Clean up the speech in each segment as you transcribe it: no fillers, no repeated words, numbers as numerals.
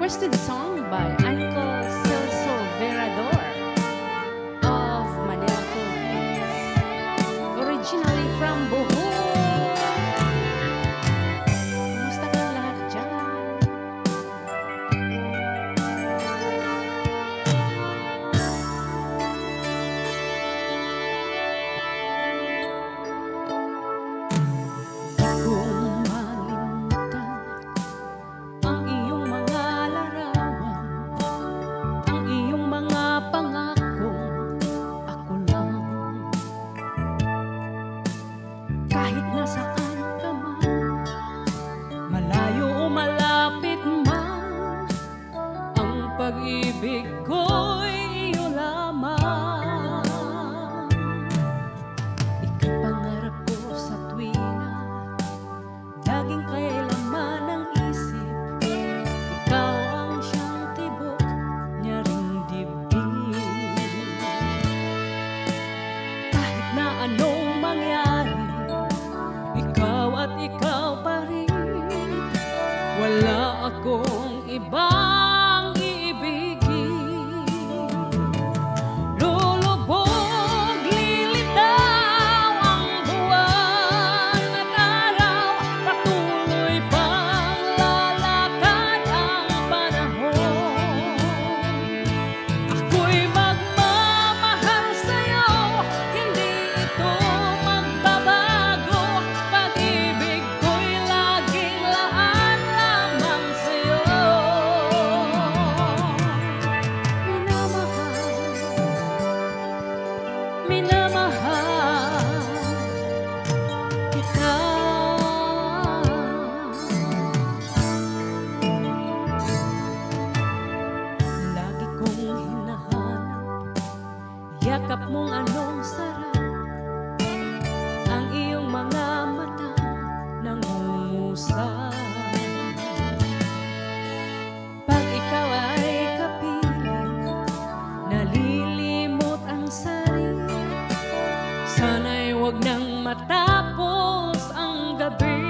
requested song by Uncle Celso Verador of Manila, Philippines. Originally from Bohol. Kumusta kayong lahat dyan? Kahit nasaan ka man, malayo o malapit man, ang pag-ibig ko'y iyo lamang. Ikaw pangarap ko sa tuwina, laging kailaman ng isip. Ikaw ang siyang tibok, nyaring dibdib. Kahit na anong mangyari, ikaw at ikaw pa rin. Wala akong ibang iibigin. Lulubog, lilitaw ang buwan at araw. Patuloy pang lalakad ang panahon. Ako'y magmamahal sa'yo, hindi ito magbabago. Pag-ibig ko'y laging laan lamang sa'yo. Minamahal kita. Lagi kong hinahanap yakap mong anong sarap, ang iyong mga mata nangungusap. Pag ikaw ay kapiling, nalilimot ang sarili. Sana'y huwag nang matapos ang gabi.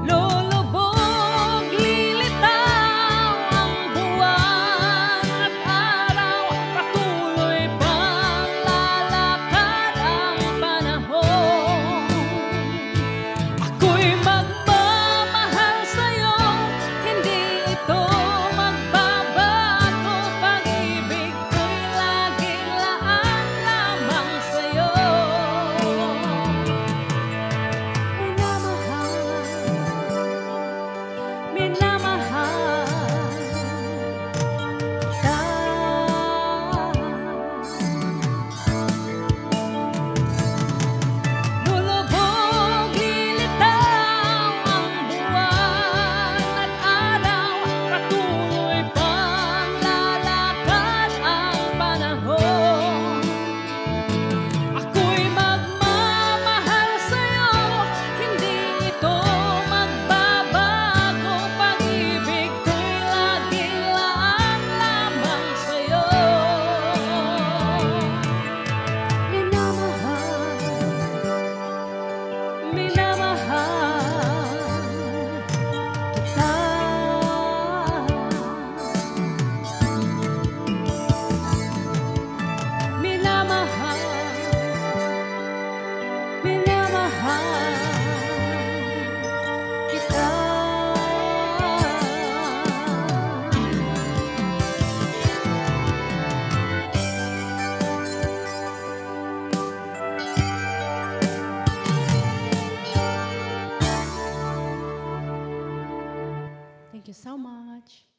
Lulubog, lilitaw ang buwan at araw. Patuloy pang lalakad ang panahon. Ako'y magmamahal sa'yo, hindi ito magbabago. Pag-ibig ko'y laging laan lamang sa'yo. Minamahal kita. Lulubog, lilitaw ang buwan at araw. Patuloy pang lalakad ang panahon. Ako'y magmamahal sa'yo, hindi ito magbabago. Pag-ibig ko'y laging laan lamang sa'yo. Minamahal kita. Minamahal kita. Thank you so much.